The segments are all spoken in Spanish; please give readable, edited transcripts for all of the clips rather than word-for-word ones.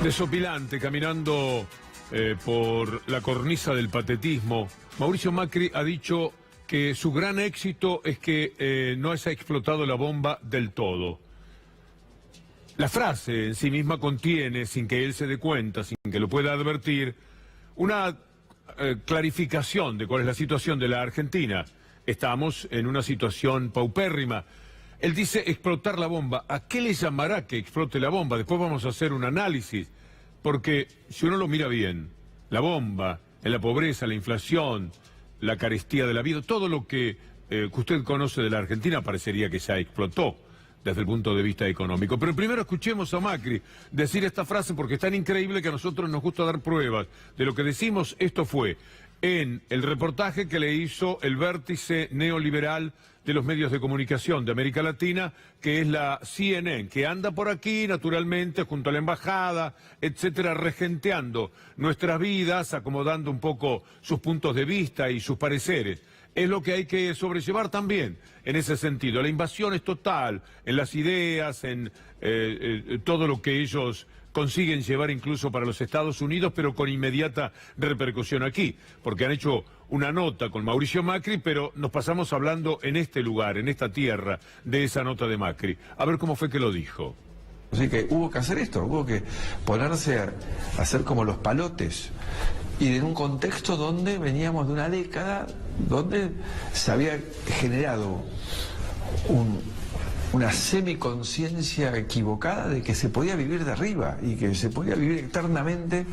Desopilante, caminando por la cornisa del patetismo, Mauricio Macri ha dicho que su gran éxito es que no se ha explotado la bomba del todo. La frase en sí misma contiene, sin que él se dé cuenta, sin que lo pueda advertir, una clarificación de cuál es la situación de la Argentina. Estamos en una situación paupérrima. Él dice explotar la bomba. ¿A qué le llamará que explote la bomba? Después vamos a hacer un análisis, porque si uno lo mira bien, la bomba, en la pobreza, la inflación, la carestía de la vida, todo lo que usted conoce de la Argentina parecería que ya explotó desde el punto de vista económico. Pero primero escuchemos a Macri decir esta frase, porque es tan increíble que a nosotros nos gusta dar pruebas de lo que decimos. Esto fue en el reportaje que le hizo el vértice neoliberal de los medios de comunicación de América Latina, que es la CNN, que anda por aquí, naturalmente, junto a la embajada, etcétera, regenteando nuestras vidas, acomodando un poco sus puntos de vista y sus pareceres. Es lo que hay que sobrellevar también, en ese sentido. La invasión es total, en las ideas, en todo lo que ellos consiguen llevar incluso para los Estados Unidos, pero con inmediata repercusión aquí, porque han hecho una nota con Mauricio Macri, pero nos pasamos hablando en este lugar, en esta tierra, de esa nota de Macri. A ver cómo fue que lo dijo. Así que hubo que hacer esto, hubo que ponerse a hacer como los palotes. Y en un contexto donde veníamos de una década donde se había generado una semiconciencia equivocada de que se podía vivir de arriba y que se podía vivir eternamente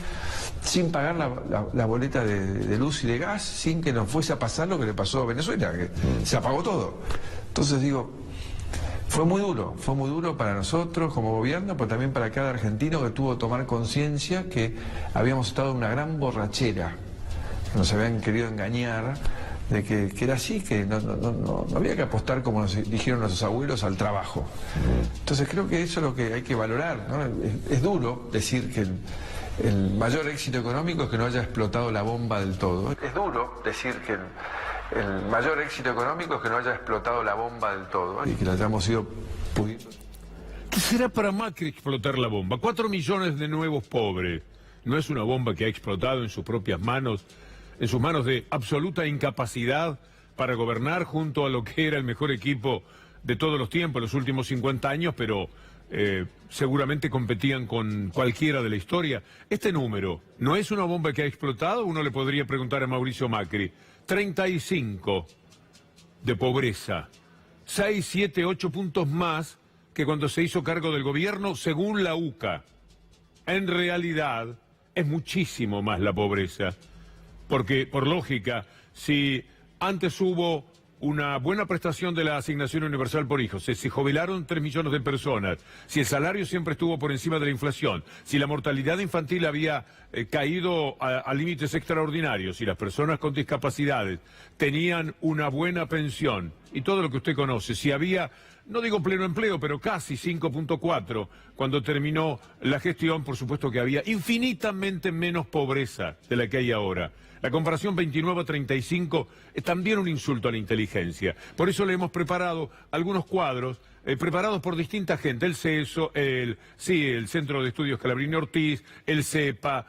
sin pagar la boleta de luz y de gas, sin que nos fuese a pasar lo que le pasó a Venezuela, que se apagó todo. Entonces digo, fue muy duro para nosotros como gobierno, pero también para cada argentino que tuvo que tomar conciencia que habíamos estado en una gran borrachera, que nos habían querido engañar, de que era así, que no había que apostar, como nos dijeron nuestros abuelos, al trabajo. Entonces creo que eso es lo que hay que valorar, ¿no? Es duro decir que el mayor éxito económico es que no haya explotado la bomba del todo. Es duro decir que el mayor éxito económico es que no haya explotado la bomba del todo y que la hayamos ido pudiendo. ¿Qué será para Macri explotar la bomba? 4 millones de nuevos pobres. ¿No es una bomba que ha explotado en sus propias manos, en sus manos de absoluta incapacidad para gobernar junto a lo que era el mejor equipo de todos los tiempos, los últimos 50 años, pero seguramente competían con cualquiera de la historia? Este número, ¿no es una bomba que ha explotado? Uno le podría preguntar a Mauricio Macri. 35 de pobreza, 6, 7, 8 puntos más que cuando se hizo cargo del gobierno, según la UCA. En realidad, es muchísimo más la pobreza. Porque, por lógica, si antes hubo una buena prestación de la asignación universal por hijos, si se jubilaron 3 millones de personas, si el salario siempre estuvo por encima de la inflación, si la mortalidad infantil había caído a límites extraordinarios, si las personas con discapacidades tenían una buena pensión y todo lo que usted conoce, si había, no digo pleno empleo, pero casi 5.4, cuando terminó la gestión, por supuesto que había infinitamente menos pobreza de la que hay ahora. La comparación 29 a 35 es también un insulto a la inteligencia. Por eso le hemos preparado algunos cuadros, preparados por distinta gente, el CESO, el Centro de Estudios Calabrini Ortiz, el CEPA,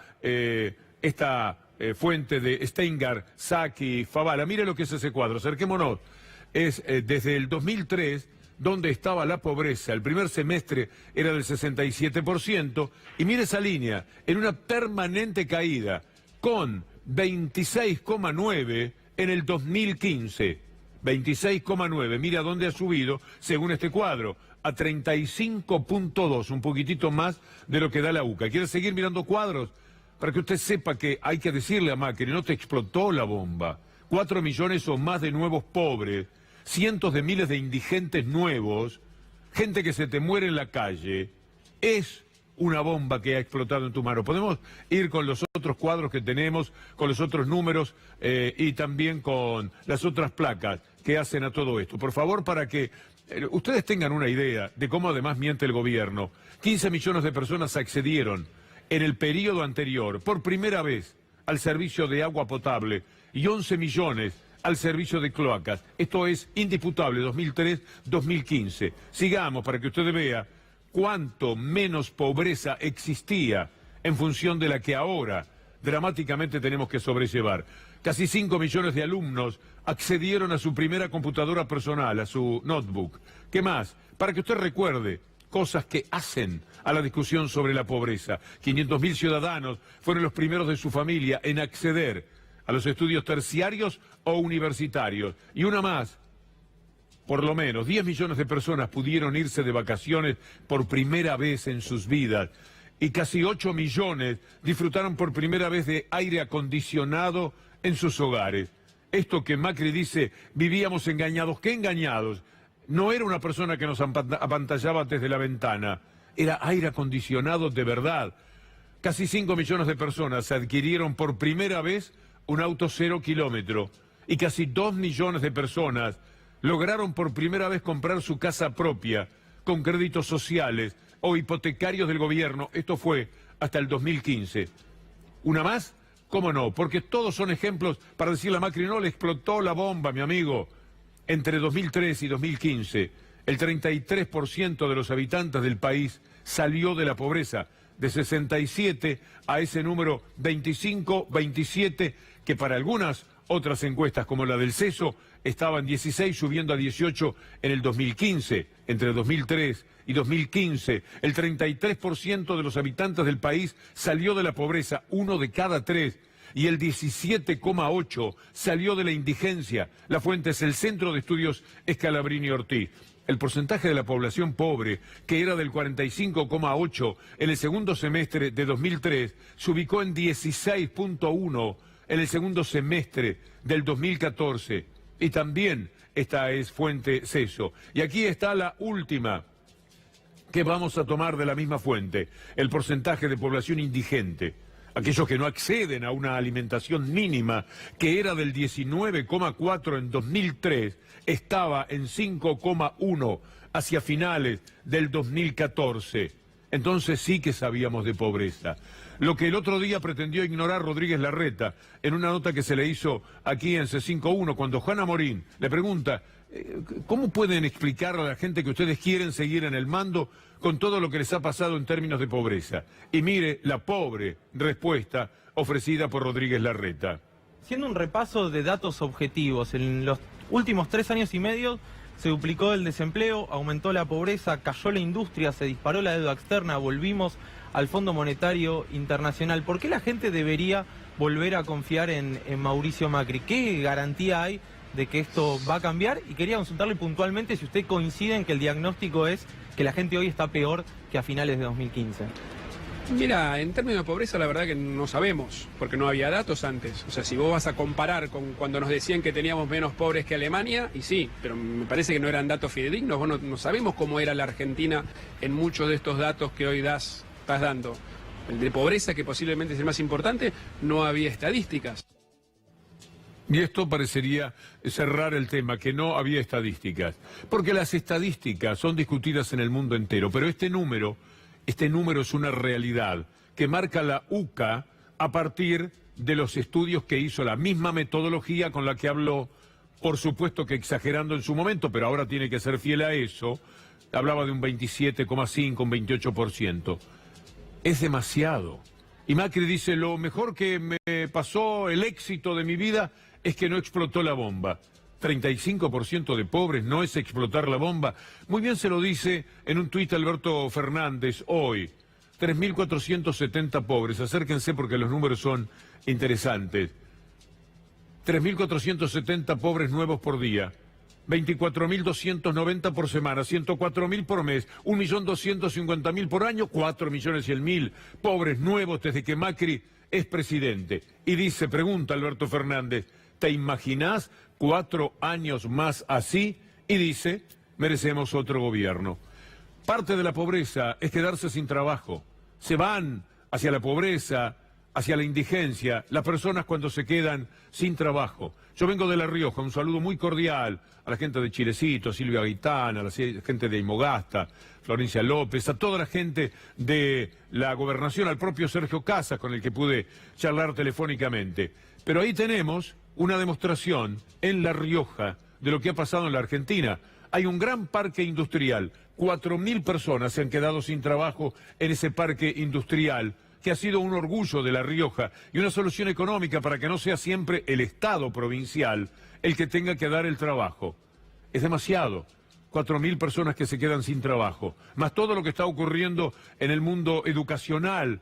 esta fuente de Steingar, Saki, Favala. Mire lo que es ese cuadro, acerquémonos. Es desde el 2003, donde estaba la pobreza, el primer semestre era del 67%, y mire esa línea, en una permanente caída, con 26,9 en el 2015, 26,9, mira dónde ha subido, según este cuadro, a 35,2, un poquitito más de lo que da la UCA. ¿Quiere seguir mirando cuadros? Para que usted sepa que hay que decirle a Macri, no te explotó la bomba. 4 millones o más de nuevos pobres, cientos de miles de indigentes nuevos, gente que se te muere en la calle, es una bomba que ha explotado en tu mano. Podemos ir con los otros cuadros que tenemos, con los otros números y también con las otras placas que hacen a todo esto. Por favor, para que ustedes tengan una idea de cómo además miente el gobierno. 15 millones de personas accedieron en el periodo anterior, por primera vez, al servicio de agua potable y 11 millones al servicio de cloacas. Esto es indisputable, 2003-2015. Sigamos para que usted vea cuánto menos pobreza existía en función de la que ahora dramáticamente tenemos que sobrellevar. Casi 5 millones de alumnos accedieron a su primera computadora personal, a su notebook. ¿Qué más? Para que usted recuerde cosas que hacen a la discusión sobre la pobreza. 500.000 ciudadanos fueron los primeros de su familia en acceder a los estudios terciarios o universitarios. Y una más, por lo menos 10 millones de personas pudieron irse de vacaciones por primera vez en sus vidas. Y casi 8 millones disfrutaron por primera vez de aire acondicionado en sus hogares. Esto que Macri dice, vivíamos engañados. ¿Qué engañados? No era una persona que nos apantallaba desde la ventana, era aire acondicionado de verdad. Casi 5 millones de personas adquirieron por primera vez un auto 0 kilómetro y casi 2 millones de personas lograron por primera vez comprar su casa propia con créditos sociales o hipotecarios del gobierno. Esto fue hasta el 2015. ¿Una más? ¿Cómo no? Porque todos son ejemplos para decirle a Macri, no le explotó la bomba, mi amigo. Entre 2003 y 2015, el 33% de los habitantes del país salió de la pobreza, de 67 a ese número 25, 27, que para algunas otras encuestas, como la del CESO, estaban 16, subiendo a 18 en el 2015. Entre 2003 y 2015, el 33% de los habitantes del país salió de la pobreza, 1 de cada 3. Y el 17,8% salió de la indigencia. La fuente es el Centro de Estudios Scalabrini Ortiz. El porcentaje de la población pobre, que era del 45,8% en el segundo semestre de 2003, se ubicó en 16,1% en el segundo semestre del 2014. Y también esta es fuente CESO. Y aquí está la última que vamos a tomar de la misma fuente, el porcentaje de población indigente. Aquellos que no acceden a una alimentación mínima, que era del 19,4% en 2003, estaba en 5,1% hacia finales del 2014. Entonces sí que sabíamos de pobreza. Lo que el otro día pretendió ignorar Rodríguez Larreta en una nota que se le hizo aquí en C51, cuando Juana Morín le pregunta, ¿cómo pueden explicar a la gente que ustedes quieren seguir en el mando con todo lo que les ha pasado en términos de pobreza? Y mire la pobre respuesta ofrecida por Rodríguez Larreta. Haciendo un repaso de datos objetivos, en los últimos 3 años y medio se duplicó el desempleo, aumentó la pobreza, cayó la industria, se disparó la deuda externa, volvimos al Fondo Monetario Internacional. ¿Por qué la gente debería volver a confiar en Mauricio Macri? ¿Qué garantía hay de que esto va a cambiar? Y quería consultarle puntualmente si usted coincide en que el diagnóstico es que la gente hoy está peor que a finales de 2015. Mira, en términos de pobreza la verdad que no sabemos, porque no había datos antes. O sea, si vos vas a comparar con cuando nos decían que teníamos menos pobres que Alemania, y sí, pero me parece que no eran datos fidedignos. Vos no sabemos cómo era la Argentina en muchos de estos datos que hoy estás dando. El de pobreza, que posiblemente es el más importante, no había estadísticas. Y esto parecería cerrar el tema, que no había estadísticas. Porque las estadísticas son discutidas en el mundo entero, pero este número es una realidad que marca la UCA a partir de los estudios que hizo, la misma metodología con la que habló, por supuesto que exagerando en su momento, pero ahora tiene que ser fiel a eso, hablaba de un 27,5, un 28%. Es demasiado. Y Macri dice, lo mejor que me pasó, el éxito de mi vida, es que no explotó la bomba. 35% de pobres no es explotar la bomba. Muy bien se lo dice en un tuit Alberto Fernández hoy. 3.470 pobres, acérquense porque los números son interesantes. 3.470 pobres nuevos por día. 24.290 por semana, 104.000 por mes, 1.250.000 por año, 4.100.000 pobres nuevos desde que Macri es presidente. Y dice, pregunta Alberto Fernández, ¿te imaginás 4 años más así? Y dice, merecemos otro gobierno. Parte de la pobreza es quedarse sin trabajo. Se van hacia la pobreza, hacia la indigencia, las personas cuando se quedan sin trabajo. Yo vengo de La Rioja, un saludo muy cordial a la gente de Chilecito, a Silvia Gaitán, a la gente de Imogasta, Florencia López, a toda la gente de la gobernación, al propio Sergio Casas, con el que pude charlar telefónicamente. Pero ahí tenemos una demostración en La Rioja de lo que ha pasado en la Argentina. Hay un gran parque industrial, 4.000 personas se han quedado sin trabajo en ese parque industrial que ha sido un orgullo de La Rioja y una solución económica para que no sea siempre el Estado provincial el que tenga que dar el trabajo. Es demasiado. 4.000 personas que se quedan sin trabajo, más todo lo que está ocurriendo en el mundo educacional,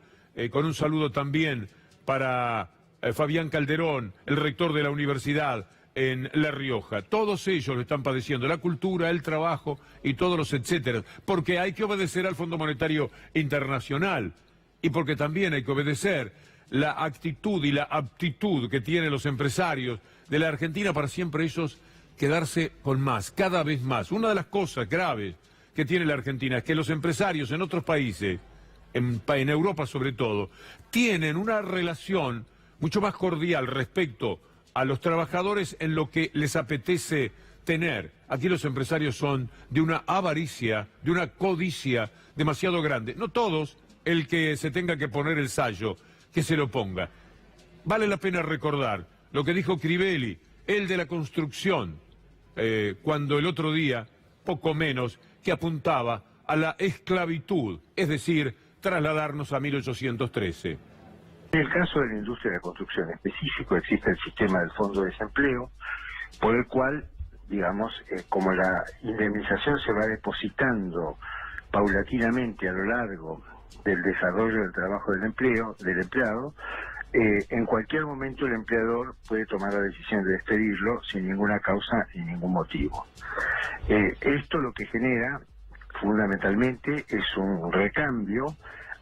con un saludo también para Fabián Calderón, el rector de la universidad en La Rioja. Todos ellos lo están padeciendo, la cultura, el trabajo y todos los etcétera, porque hay que obedecer al Fondo Monetario Internacional y porque también hay que obedecer la actitud y la aptitud que tienen los empresarios de la Argentina para siempre ellos quedarse con más, cada vez más. Una de las cosas graves que tiene la Argentina es que los empresarios en otros países, en Europa sobre todo, tienen una relación mucho más cordial respecto a los trabajadores en lo que les apetece tener. Aquí los empresarios son de una avaricia, de una codicia demasiado grande. No todos, el que se tenga que poner el sayo, que se lo ponga. Vale la pena recordar lo que dijo Crivelli, el de la construcción, cuando el otro día, poco menos, que apuntaba a la esclavitud, es decir, trasladarnos a 1813. En el caso de la industria de la construcción específico, existe el sistema del Fondo de Desempleo, por el cual, digamos, como la indemnización se va depositando paulatinamente a lo largo del desarrollo del trabajo del empleado, en cualquier momento el empleador puede tomar la decisión de despedirlo sin ninguna causa y ningún motivo. Esto lo que genera fundamentalmente es un recambio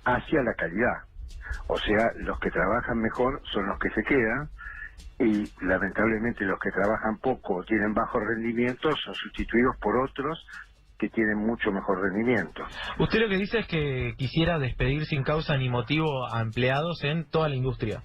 hacia la calidad. O sea, los que trabajan mejor son los que se quedan y lamentablemente los que trabajan poco o tienen bajo rendimiento son sustituidos por otros que tienen mucho mejor rendimiento. Usted lo que dice es que quisiera despedir sin causa ni motivo a empleados en toda la industria.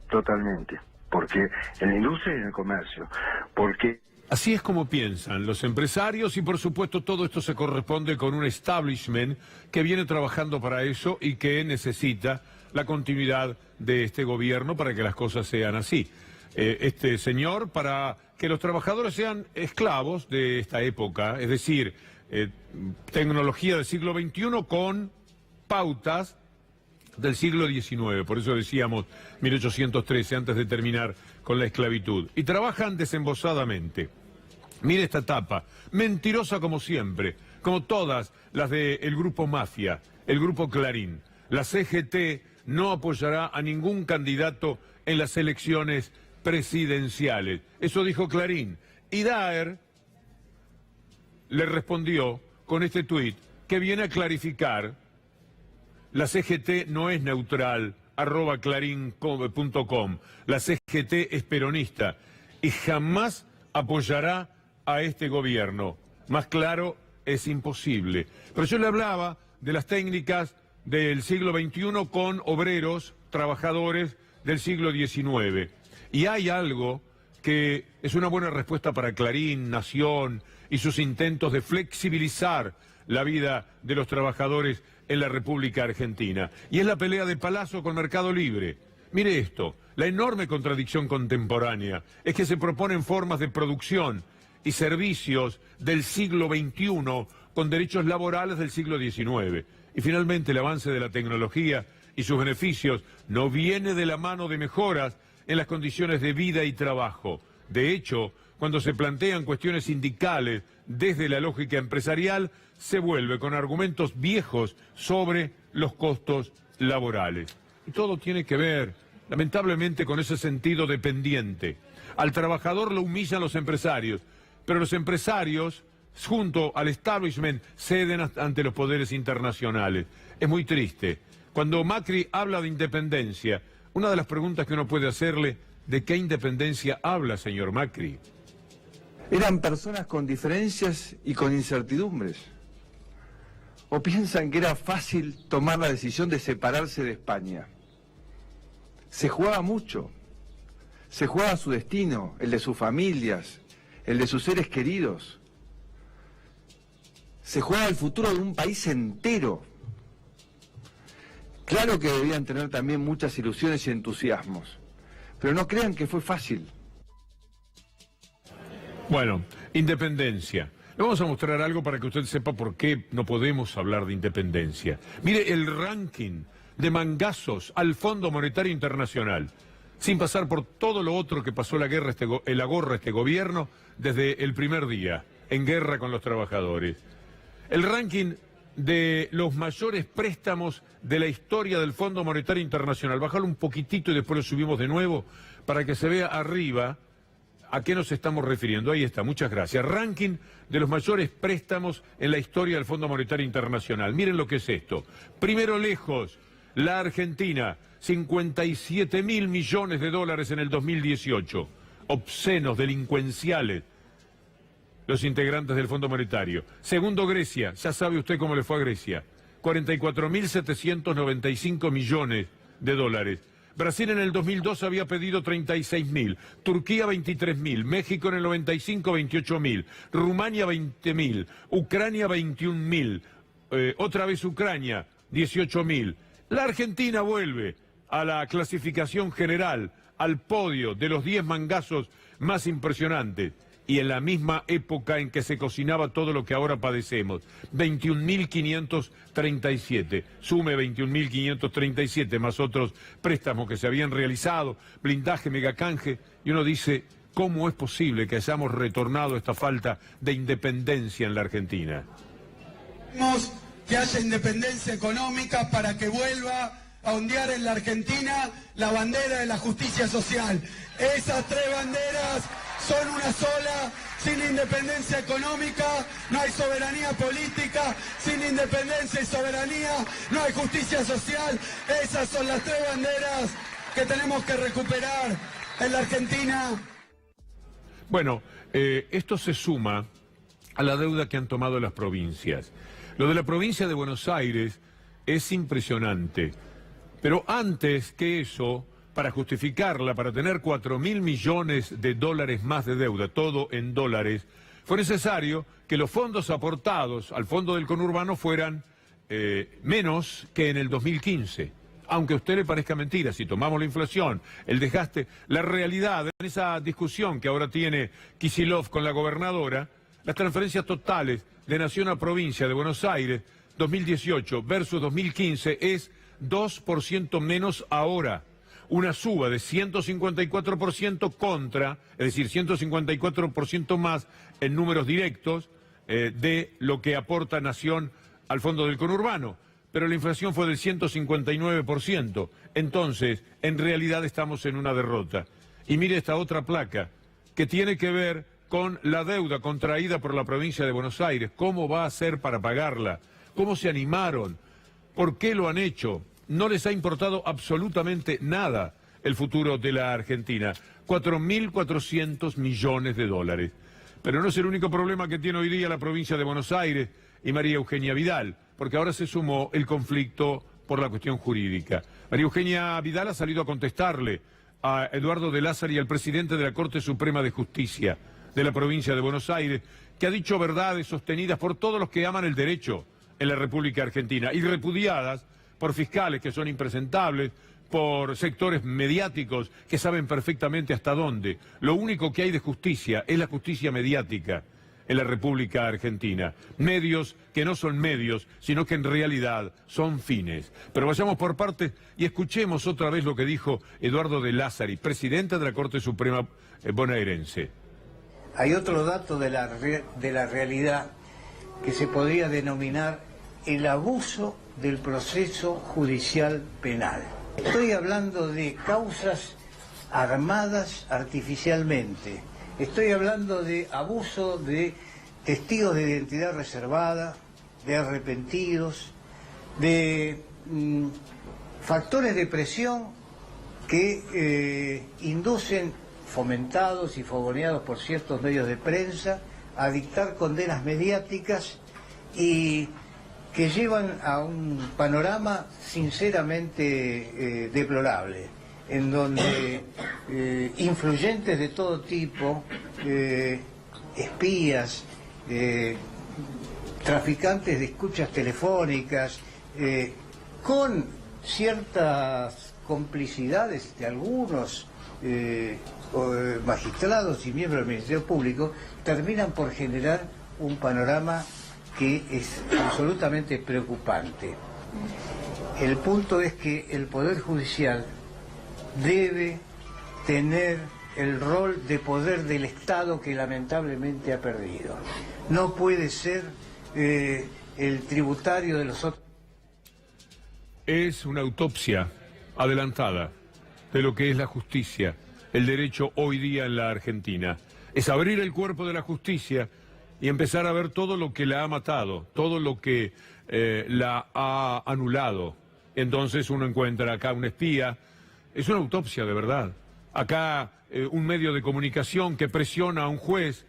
Totalmente, porque en la industria y en el comercio, porque... Así es como piensan los empresarios y por supuesto todo esto se corresponde con un establishment que viene trabajando para eso y que necesita la continuidad de este gobierno para que las cosas sean así. Este señor, para que los trabajadores sean esclavos de esta época, es decir, tecnología del siglo XXI con pautas del siglo XIX, por eso decíamos 1813, antes de terminar con la esclavitud. Y trabajan desembosadamente. Mire esta tapa, mentirosa como siempre, como todas las del grupo Mafia, el grupo Clarín. La CGT no apoyará a ningún candidato en las elecciones presidenciales. Eso dijo Clarín. Y Daer le respondió con este tuit que viene a clarificar: la CGT no es neutral, @clarin.com. La CGT es peronista y jamás apoyará a este gobierno. Más claro, es imposible. Pero yo le hablaba de las técnicas del siglo XXI con obreros, trabajadores del siglo XIX. Y hay algo que es una buena respuesta para Clarín, Nación y sus intentos de flexibilizar la vida de los trabajadores en la República Argentina. Y es la pelea de Palazzo con Mercado Libre. Mire esto, la enorme contradicción contemporánea es que se proponen formas de producción y servicios del siglo XXI con derechos laborales del siglo XIX. Y finalmente el avance de la tecnología y sus beneficios no viene de la mano de mejoras en las condiciones de vida y trabajo. De hecho, cuando se plantean cuestiones sindicales desde la lógica empresarial, se vuelve con argumentos viejos sobre los costos laborales. Y todo tiene que ver, lamentablemente, con ese sentido dependiente. Al trabajador lo humillan los empresarios, pero los empresarios, junto al establishment, ceden ante los poderes internacionales. Es muy triste. Cuando Macri habla de independencia, una de las preguntas que uno puede hacerle: ¿de qué independencia habla, señor Macri? Eran personas con diferencias y con incertidumbres. ¿O piensan que era fácil tomar la decisión de separarse de España? Se jugaba mucho. Se jugaba su destino, el de sus familias, el de sus seres queridos. Se jugaba el futuro de un país entero. Claro que debían tener también muchas ilusiones y entusiasmos, pero no crean que fue fácil. Bueno, independencia. Le vamos a mostrar algo para que usted sepa por qué no podemos hablar de independencia. Mire el ranking de mangazos al Fondo Monetario Internacional, sin pasar por todo lo otro que pasó la gorra este gobierno desde el primer día, en guerra con los trabajadores. El ranking de los mayores préstamos de la historia del Fondo Monetario Internacional. Bájalo un poquitito y después lo subimos de nuevo para que se vea arriba a qué nos estamos refiriendo. Ahí está, muchas gracias. Ranking de los mayores préstamos en la historia del Fondo Monetario Internacional. Miren lo que es esto. Primero lejos, la Argentina, 57.000 millones de dólares en el 2018. Obscenos, delincuenciales, los integrantes del Fondo Monetario. Segundo, Grecia. Ya sabe usted cómo le fue a Grecia. 44.795 millones de dólares. Brasil en el 2002 había pedido 36.000. Turquía 23.000. México en el 95 28.000. Rumania 20.000. Ucrania 21.000. Otra vez Ucrania 18.000. La Argentina vuelve a la clasificación general, al podio de los 10 mangazos más impresionantes. Y en la misma época en que se cocinaba todo lo que ahora padecemos. 21.537. Sume 21.537 más otros préstamos que se habían realizado, blindaje, megacanje. Y uno dice, ¿cómo es posible que hayamos retornado esta falta de independencia en la Argentina? Queremos que haya independencia económica para que vuelva a ondear en la Argentina la bandera de la justicia social. Esas tres banderas son una sola. Sin independencia económica no hay soberanía política, sin independencia y soberanía no hay justicia social. Esas son las tres banderas que tenemos que recuperar en la Argentina. Bueno, esto se suma a la deuda que han tomado las provincias. Lo de la provincia de Buenos Aires es impresionante, pero antes que eso, para justificarla, para tener 4.000 millones de dólares más de deuda, todo en dólares, fue necesario que los fondos aportados al fondo del conurbano fueran menos que en el 2015. Aunque a usted le parezca mentira, si tomamos la inflación, el desgaste, la realidad en esa discusión que ahora tiene Kicillof con la gobernadora, las transferencias totales de nación a provincia de Buenos Aires, 2018 versus 2015, es 2% menos ahora. Una suba de 154% contra, es decir, 154% más en números directos de lo que aporta Nación al fondo del conurbano. Pero la inflación fue del 159%. Entonces, en realidad estamos en una derrota. Y mire esta otra placa, que tiene que ver con la deuda contraída por la provincia de Buenos Aires. ¿Cómo va a ser para pagarla? ¿Cómo se animaron? ¿Por qué lo han hecho? No les ha importado absolutamente nada el futuro de la Argentina. 4.400 millones de dólares. Pero no es el único problema que tiene hoy día la provincia de Buenos Aires y María Eugenia Vidal, porque ahora se sumó el conflicto por la cuestión jurídica. María Eugenia Vidal ha salido a contestarle a Eduardo de Lázari, al presidente de la Corte Suprema de Justicia de la provincia de Buenos Aires, que ha dicho verdades sostenidas por todos los que aman el derecho en la República Argentina y repudiadas por fiscales que son impresentables, por sectores mediáticos que saben perfectamente hasta dónde. Lo único que hay de justicia es la justicia mediática en la República Argentina. Medios que no son medios, sino que en realidad son fines. Pero vayamos por partes y escuchemos otra vez lo que dijo Eduardo de Lázari, presidente de la Corte Suprema bonaerense. Hay otro dato de la realidad que se podría denominar el abuso del proceso judicial penal. Estoy hablando de causas armadas artificialmente. Estoy hablando de abuso de testigos de identidad reservada, de arrepentidos, de factores de presión que inducen, fomentados y fogoneados por ciertos medios de prensa, a dictar condenas mediáticas y que llevan a un panorama sinceramente deplorable, en donde influyentes de todo tipo, espías, traficantes de escuchas telefónicas, con ciertas complicidades de algunos magistrados y miembros del Ministerio Público, terminan por generar un panorama que es absolutamente preocupante. El punto es que el Poder Judicial debe tener el rol de poder del Estado que lamentablemente ha perdido. No puede ser el tributario de los otros. Es una autopsia adelantada de lo que es la justicia, el derecho hoy día en la Argentina. Es abrir el cuerpo de la justicia y empezar a ver todo lo que la ha matado, todo lo que la ha anulado. Entonces uno encuentra acá un espía, es una autopsia de verdad. Acá un medio de comunicación que presiona a un juez,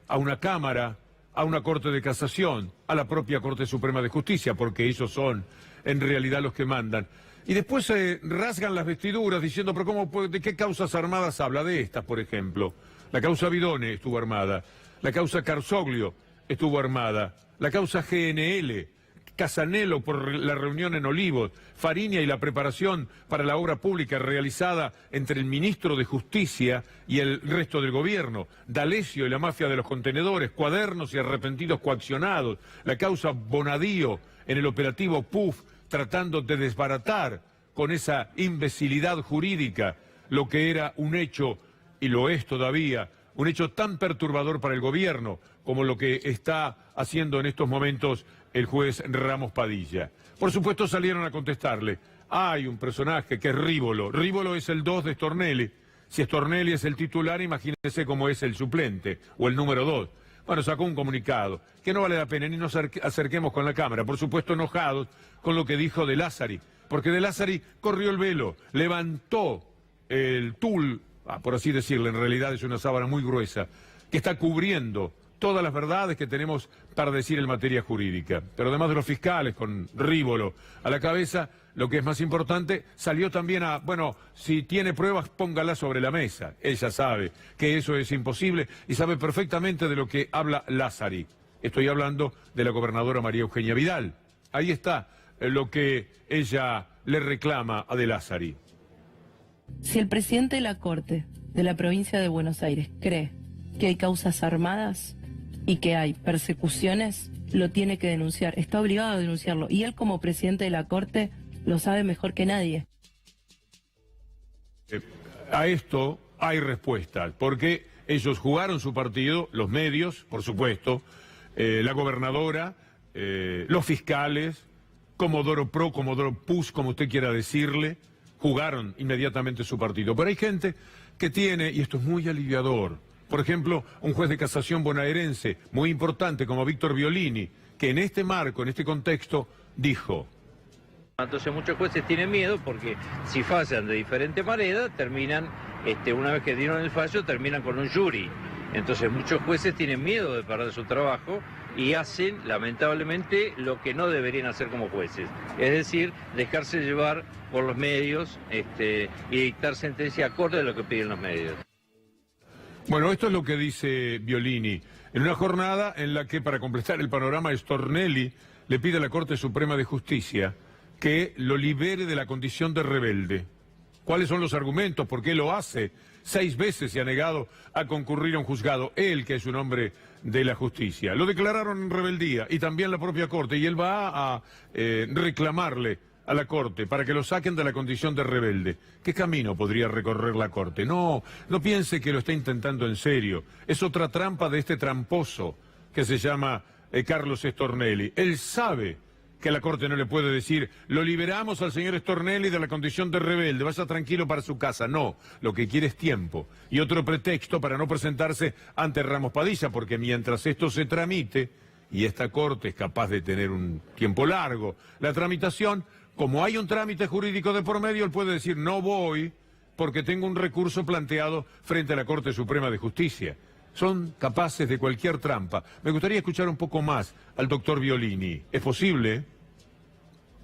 a una cámara, a una Corte de Casación, a la propia Corte Suprema de Justicia, porque ellos son en realidad los que mandan. Y después se rasgan las vestiduras diciendo, pero ¿cómo, de qué causas armadas habla? De estas, por ejemplo. La causa Bidone estuvo armada, la causa Carzoglio estuvo armada, la causa GNL, Casanello por la reunión en Olivos, Fariña y la preparación para la obra pública realizada entre el ministro de Justicia y el resto del gobierno, D'Alessio y la mafia de los contenedores, cuadernos y arrepentidos coaccionados, la causa Bonadío en el operativo PUF, tratando de desbaratar con esa imbecilidad jurídica lo que era un hecho, y lo es todavía, un hecho tan perturbador para el gobierno como lo que está haciendo en estos momentos el juez Ramos Padilla. Por supuesto salieron a contestarle. Hay un personaje que es Rívolo. Rívolo es el 2 de Stornelli. Si Stornelli es el titular, imagínense cómo es el suplente, o el número 2. Bueno, sacó un comunicado, que no vale la pena ni nos acerquemos con la cámara, por supuesto enojados con lo que dijo De Lázari, porque De Lázari corrió el velo, levantó el tul, por así decirlo, en realidad es una sábana muy gruesa, que está cubriendo todas las verdades que tenemos para decir en materia jurídica. Pero además de los fiscales, con Rívolo a la cabeza, lo que es más importante, salió también a, bueno, si tiene pruebas, póngalas sobre la mesa. Ella sabe que eso es imposible y sabe perfectamente de lo que habla Lázari. Estoy hablando de la gobernadora María Eugenia Vidal. Ahí está lo que ella le reclama a De Lázari. Si el presidente de la Corte de la provincia de Buenos Aires cree que hay causas armadas y que hay persecuciones, lo tiene que denunciar, está obligado a denunciarlo, y él como presidente de la Corte lo sabe mejor que nadie. A esto hay respuesta, porque ellos jugaron su partido, los medios, por supuesto, la gobernadora, los fiscales, Comodoro Pro, Comodoro Pus, como usted quiera decirle, jugaron inmediatamente su partido. Pero hay gente que tiene, y esto es muy aliviador, por ejemplo, un juez de casación bonaerense muy importante como Víctor Violini, que en este marco, en este contexto, dijo: entonces muchos jueces tienen miedo porque si fallan de diferente manera, terminan, una vez que dieron el fallo, terminan con un jury. Entonces muchos jueces tienen miedo de perder su trabajo y hacen, lamentablemente, lo que no deberían hacer como jueces. Es decir, dejarse llevar por los medios y dictar sentencia acorde a lo que piden los medios. Bueno, esto es lo que dice Violini, en una jornada en la que, para completar el panorama, Stornelli le pide a la Corte Suprema de Justicia que lo libere de la condición de rebelde. ¿Cuáles son los argumentos? ¿Por qué lo hace? 6 veces se ha negado a concurrir a un juzgado, él que es un hombre de la justicia. Lo declararon en rebeldía y también la propia Corte, y él va a reclamarle a la Corte para que lo saquen de la condición de rebelde. ¿Qué camino podría recorrer la Corte? No piense que lo está intentando en serio. Es otra trampa de este tramposo que se llama Carlos Stornelli. Él sabe que la Corte no le puede decir: lo liberamos al señor Stornelli de la condición de rebelde, vaya tranquilo para su casa. No, lo que quiere es tiempo y otro pretexto para no presentarse ante Ramos Padilla, porque mientras esto se tramite, y esta Corte es capaz de tener un tiempo largo, la tramitación, como hay un trámite jurídico de por medio, él puede decir: no voy porque tengo un recurso planteado frente a la Corte Suprema de Justicia. Son capaces de cualquier trampa. Me gustaría escuchar un poco más al doctor Violini. ¿Es posible?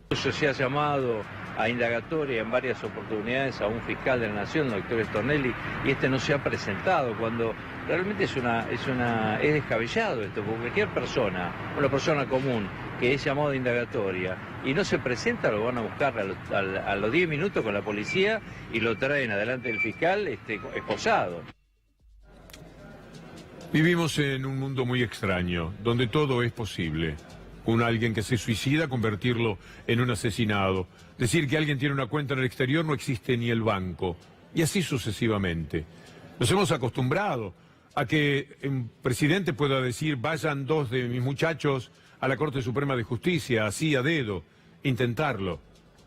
Eso se ha llamado a indagatoria en varias oportunidades a un fiscal de la Nación, el doctor Stornelli, y no se ha presentado, cuando realmente es descabellado esto, porque cualquier persona, una persona común, que es llamado de indagatoria y no se presenta, lo van a buscar a los 10 minutos con la policía y lo traen adelante del fiscal esposado. Vivimos en un mundo muy extraño, donde todo es posible. alguien que se suicida, convertirlo en un asesinado. Decir que alguien tiene una cuenta en el exterior, no existe ni el banco. Y así sucesivamente. Nos hemos acostumbrado a que un presidente pueda decir, vayan 2 de mis muchachos a la Corte Suprema de Justicia, así a dedo, intentarlo.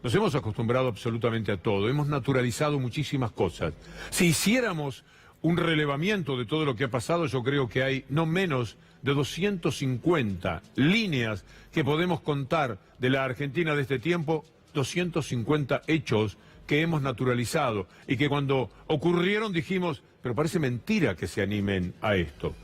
Nos hemos acostumbrado absolutamente a todo, hemos naturalizado muchísimas cosas. Si hiciéramos un relevamiento de todo lo que ha pasado, yo creo que hay no menos de 250 líneas que podemos contar de la Argentina de este tiempo, 250 hechos que hemos naturalizado y que cuando ocurrieron dijimos, pero parece mentira que se animen a esto.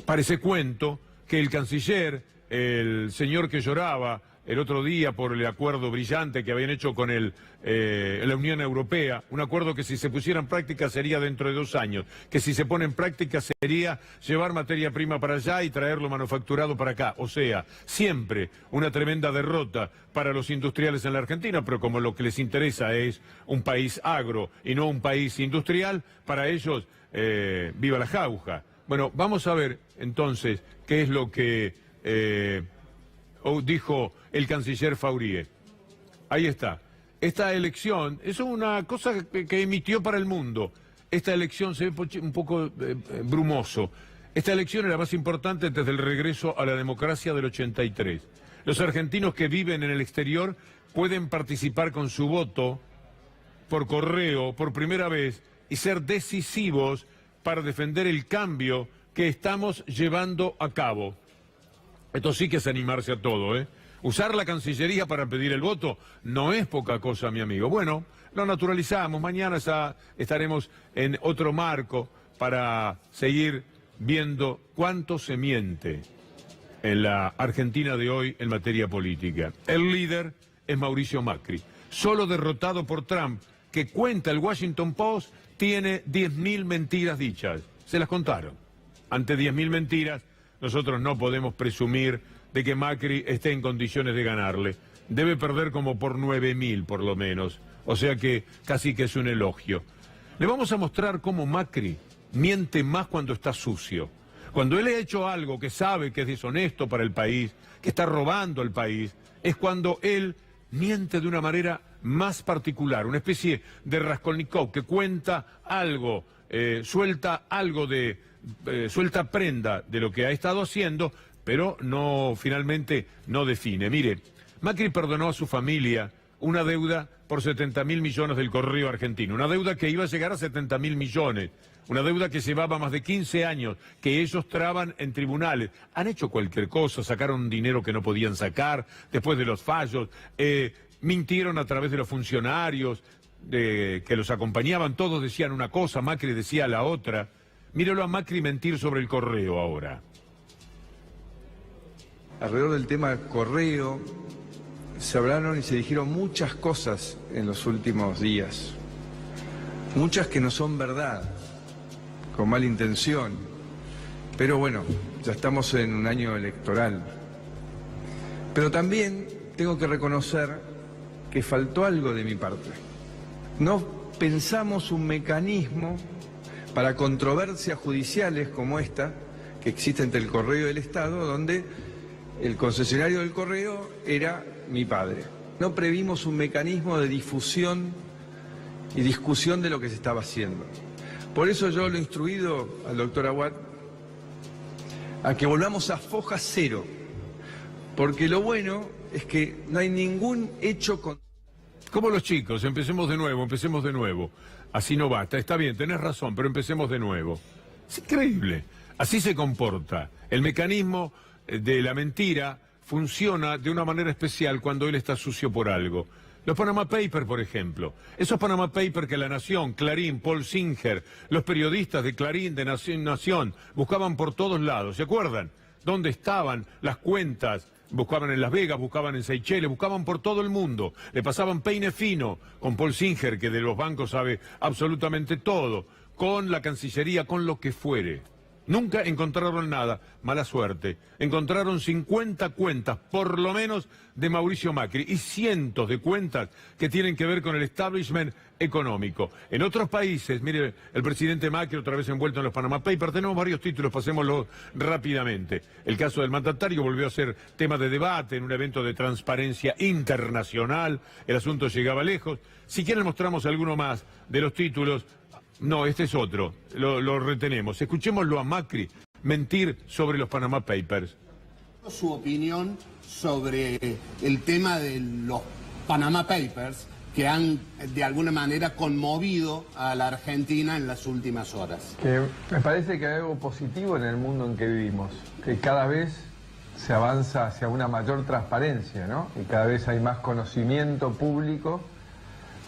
Parece cuento que el canciller, el señor que lloraba el otro día por el acuerdo brillante que habían hecho con la Unión Europea, un acuerdo que si se pusiera en práctica sería dentro de 2 años, que si se pone en práctica sería llevar materia prima para allá y traerlo manufacturado para acá. O sea, siempre una tremenda derrota para los industriales en la Argentina, pero como lo que les interesa es un país agro y no un país industrial, para ellos, viva la jauja. Bueno, vamos a ver entonces qué es lo que dijo el canciller Faurie. Ahí está. Esta elección es una cosa que emitió para el mundo. Esta elección se ve un poco brumoso. Esta elección era más importante desde el regreso a la democracia del 83. Los argentinos que viven en el exterior pueden participar con su voto por correo por primera vez y ser decisivos para defender el cambio que estamos llevando a cabo. Esto sí que es animarse a todo, ¿eh? Usar la Cancillería para pedir el voto no es poca cosa, mi amigo. Bueno, lo naturalizamos. Mañana ya estaremos en otro marco para seguir viendo cuánto se miente en la Argentina de hoy en materia política. El líder es Mauricio Macri, solo derrotado por Trump, que cuenta el Washington Post, tiene 10.000 mentiras dichas. Se las contaron. Ante 10.000 mentiras, nosotros no podemos presumir de que Macri esté en condiciones de ganarle. Debe perder como por 9.000 por lo menos. O sea que casi que es un elogio. Le vamos a mostrar cómo Macri miente más cuando está sucio. Cuando él ha hecho algo que sabe que es deshonesto para el país, que está robando al país, es cuando él miente de una manera más particular, una especie de Raskolnikov que cuenta algo, suelta prenda de lo que ha estado haciendo, pero finalmente no define. Mire, Macri perdonó a su familia una deuda por 70.000 millones del Correo Argentino, una deuda que iba a llegar a 70.000 millones, una deuda que llevaba más de 15 años, que ellos traban en tribunales. Han hecho cualquier cosa, sacaron dinero que no podían sacar después de los fallos, mintieron a través de los funcionarios que los acompañaban, todos decían una cosa, Macri decía la otra. Míralo a Macri mentir sobre el Correo ahora. Alrededor del tema Correo se hablaron y se dijeron muchas cosas en los últimos días. Muchas que no son verdad, con mala intención. Pero bueno, ya estamos en un año electoral. Pero también tengo que reconocer que faltó algo de mi parte. No pensamos un mecanismo para controversias judiciales como esta, que existe entre el Correo y el Estado, donde el concesionario del Correo era mi padre. No previmos un mecanismo de difusión y discusión de lo que se estaba haciendo. Por eso yo lo he instruido al doctor Aguad a que volvamos a foja cero, porque lo bueno es que no hay ningún hecho con... Como los chicos, empecemos de nuevo. Así no basta, está bien, tenés razón, pero empecemos de nuevo. Es increíble, así se comporta. El mecanismo de la mentira funciona de una manera especial cuando él está sucio por algo. Los Panama Papers, por ejemplo. Esos Panama Papers que La Nación, Clarín, Paul Singer, los periodistas de Clarín, de Nación, buscaban por todos lados. ¿Se acuerdan? ¿Dónde estaban las cuentas? Buscaban en Las Vegas, buscaban en Seychelles, buscaban por todo el mundo. Le pasaban peine fino con Paul Singer, que de los bancos sabe absolutamente todo, con la Cancillería, con lo que fuere. Nunca encontraron nada, mala suerte. Encontraron 50 cuentas, por lo menos, de Mauricio Macri, y cientos de cuentas que tienen que ver con el establishment económico. En otros países, mire, el presidente Macri otra vez envuelto en los Panama Papers, tenemos varios títulos, pasémoslo rápidamente. El caso del mandatario volvió a ser tema de debate en un evento de transparencia internacional, el asunto llegaba lejos. Si quieren mostramos alguno más de los títulos. No, este es otro, lo retenemos. Escuchémoslo a Macri mentir sobre los Panama Papers. Su opinión sobre el tema de los Panama Papers que han de alguna manera conmovido a la Argentina en las últimas horas. Que me parece que hay algo positivo en el mundo en que vivimos, que cada vez se avanza hacia una mayor transparencia, ¿no? Y cada vez hay más conocimiento público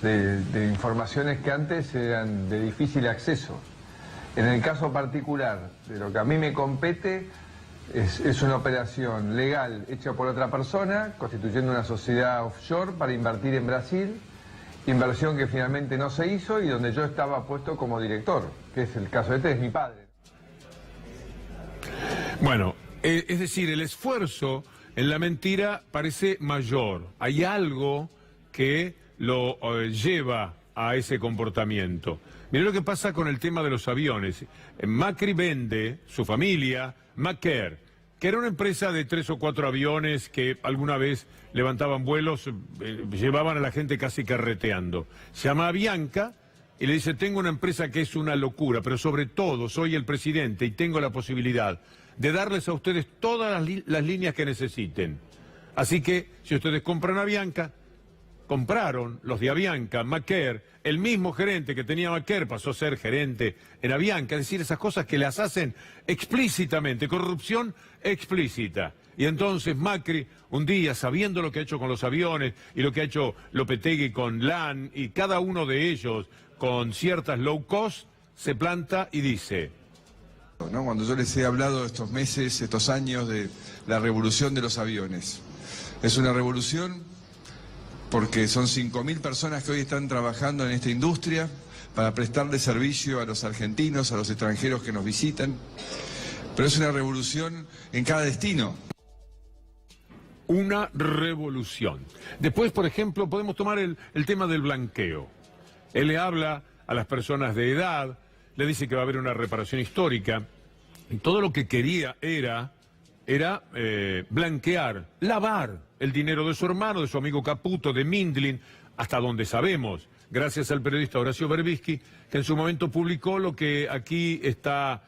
de informaciones que antes eran de difícil acceso. En el caso particular de lo que a mí me compete, es una operación legal hecha por otra persona, constituyendo una sociedad offshore para invertir en Brasil, inversión que finalmente no se hizo y donde yo estaba puesto como director, que es el caso de es mi padre. Bueno, es decir, el esfuerzo en la mentira parece mayor. Hay algo que lo lleva a ese comportamiento. Mirá lo que pasa con el tema de los aviones. Macri vende, su familia, Macair, que era una empresa de 3 o 4 aviones que alguna vez levantaban vuelos, llevaban a la gente casi carreteando. Llama a Bianca y le dice, tengo una empresa que es una locura, pero sobre todo soy el presidente y tengo la posibilidad de darles a ustedes todas las líneas que necesiten. Así que, si ustedes compran a Bianca, compraron los de Avianca, Macair, el mismo gerente que tenía Macair pasó a ser gerente en Avianca, es decir, esas cosas que las hacen explícitamente, corrupción explícita. Y entonces Macri, un día, sabiendo lo que ha hecho con los aviones y lo que ha hecho Lopetegui con LAN y cada uno de ellos con ciertas low cost, se planta y dice... ¿no? Cuando yo les he hablado estos meses, estos años de la revolución de los aviones, es una revolución porque son 5.000 personas que hoy están trabajando en esta industria para prestarle servicio a los argentinos, a los extranjeros que nos visitan, pero es una revolución en cada destino. Una revolución. Después, por ejemplo, podemos tomar el tema del blanqueo. Él le habla a las personas de edad, le dice que va a haber una reparación histórica, y todo lo que quería era blanquear, lavar el dinero de su hermano, de su amigo Caputo, de Mindlin, hasta donde sabemos, gracias al periodista Horacio Berbisky, que en su momento publicó lo que aquí está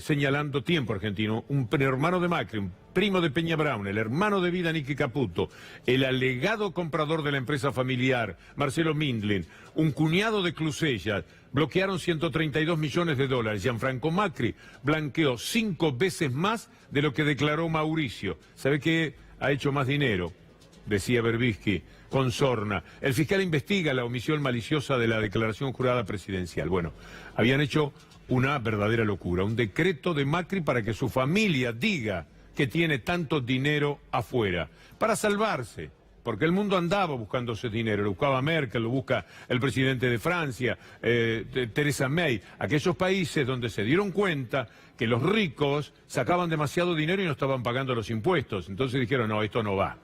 señalando Tiempo Argentino, un hermano de Macri, un primo de Peña Brown, el hermano de vida Nicky Caputo, el alegado comprador de la empresa familiar, Marcelo Mindlin, un cuñado de Clusellas, bloquearon 132 millones de dólares. Gianfranco Macri blanqueó 5 veces más de lo que declaró Mauricio. ¿Sabe qué ha hecho más dinero? Decía Berbisky con sorna. El fiscal investiga la omisión maliciosa de la declaración jurada presidencial. Bueno, habían hecho una verdadera locura, un decreto de Macri para que su familia diga que tiene tanto dinero afuera, para salvarse, porque el mundo andaba buscando ese dinero, lo buscaba Merkel, lo busca el presidente de Francia, Theresa May, aquellos países donde se dieron cuenta que los ricos sacaban demasiado dinero y no estaban pagando los impuestos, entonces dijeron, no, esto no va.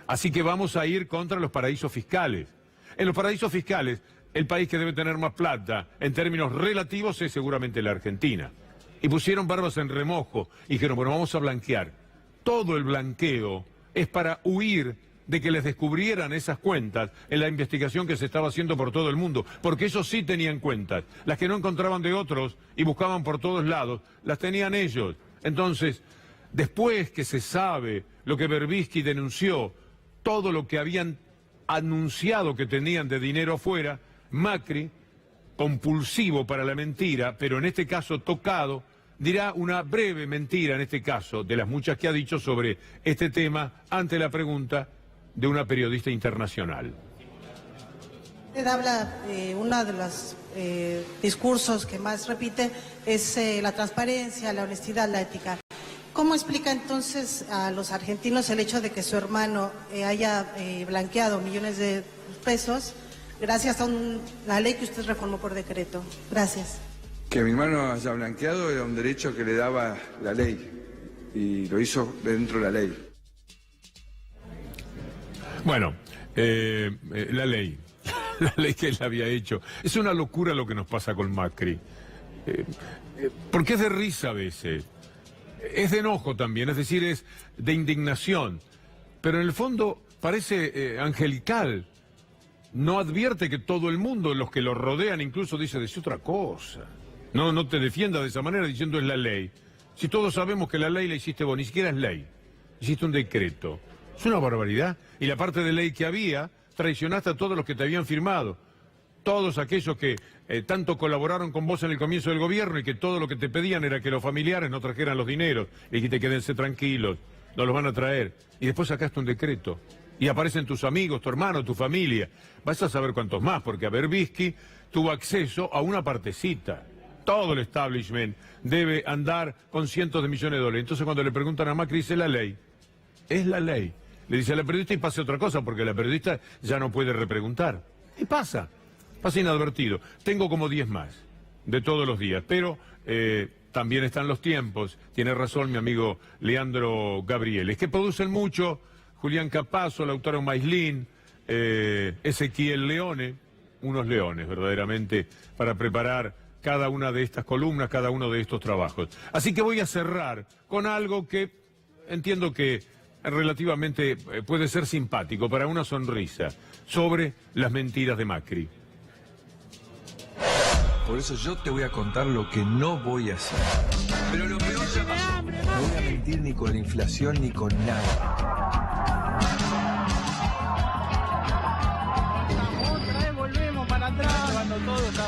Así que vamos a ir contra los paraísos fiscales. En los paraísos fiscales, el país que debe tener más plata, en términos relativos, es seguramente la Argentina. Y pusieron barbas en remojo y dijeron, bueno, vamos a blanquear. Todo el blanqueo es para huir de que les descubrieran esas cuentas en la investigación que se estaba haciendo por todo el mundo, porque ellos sí tenían cuentas. Las que no encontraban de otros y buscaban por todos lados, las tenían ellos. Entonces, después que se sabe lo que Berbisky denunció, todo lo que habían anunciado que tenían de dinero afuera, Macri, compulsivo para la mentira, pero en este caso tocado, dirá una breve mentira, en este caso, de las muchas que ha dicho sobre este tema, ante la pregunta de una periodista internacional. Usted habla, uno de los discursos que más repite es la transparencia, la honestidad, la ética. ¿Cómo explica entonces a los argentinos el hecho de que su hermano haya blanqueado millones de pesos gracias a la ley que usted reformó por decreto? Gracias. Que mi hermano haya blanqueado era un derecho que le daba la ley, y lo hizo dentro de la ley. Bueno, la ley que él había hecho. Es una locura lo que nos pasa con Macri. Porque es de risa a veces. Es de enojo también, es decir, es de indignación. Pero en el fondo parece angelical. No advierte que todo el mundo, los que lo rodean, incluso dice otra cosa. No te defienda de esa manera diciendo es la ley. Si todos sabemos que la ley la hiciste vos, ni siquiera es ley. Hiciste un decreto. Es una barbaridad. Y la parte de ley que había, traicionaste a todos los que te habían firmado. Todos aquellos que tanto colaboraron con vos en el comienzo del gobierno y que todo lo que te pedían era que los familiares no trajeran los dineros. Y dijiste, quédense tranquilos, no los van a traer. Y después sacaste un decreto. Y aparecen tus amigos, tu hermano, tu familia. Vas a saber cuántos más, porque Berbisky tuvo acceso a una partecita. Todo el establishment debe andar con cientos de millones de dólares. Entonces cuando le preguntan a Macri, dice la ley. Es la ley. Le dice a la periodista y pase otra cosa, porque la periodista ya no puede repreguntar. Y pasa inadvertido. Tengo como 10 más, de todos los días, pero también están los tiempos. Tiene razón mi amigo Leandro Gabriel. Es que producen mucho, Julián Capazo, Lautaro Maislin, Ezequiel Leone, unos leones verdaderamente, para preparar cada una de estas columnas, cada uno de estos trabajos. Así que voy a cerrar con algo que entiendo que relativamente puede ser simpático para una sonrisa, sobre las mentiras de Macri. Por eso yo te voy a contar lo que no voy a hacer. Pero lo peor ya pasó. No voy a mentir ni con la inflación ni con nada. Otra vez volvemos para atrás, cuando todo está...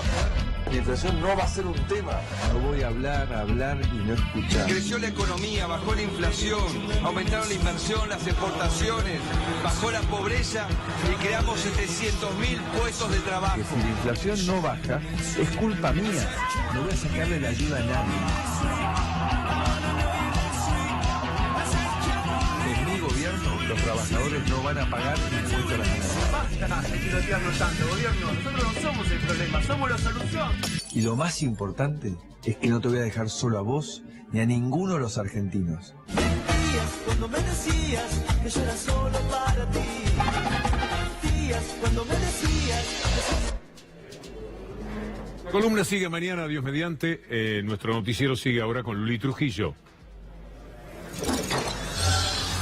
La inflación no va a ser un tema. No voy a hablar y no escuchar. Creció la economía, bajó la inflación, aumentaron la inversión, las exportaciones, bajó la pobreza y creamos 700.000 puestos de trabajo. Que si la inflación no baja, es culpa mía. No voy a sacarle la ayuda a nadie. En mi gobierno, los trabajadores no van a pagar impuestos a las ganancias. Basta de tirotearnos tanto, gobierno. Nosotros no somos el problema, somos la solución. Y lo más importante es que no te voy a dejar solo a vos ni a ninguno de los argentinos. Cuando me decías que yo era solo para ti. Cuando me decías... La columna sigue mañana, Dios mediante. Nuestro noticiero sigue ahora con Luli Trujillo.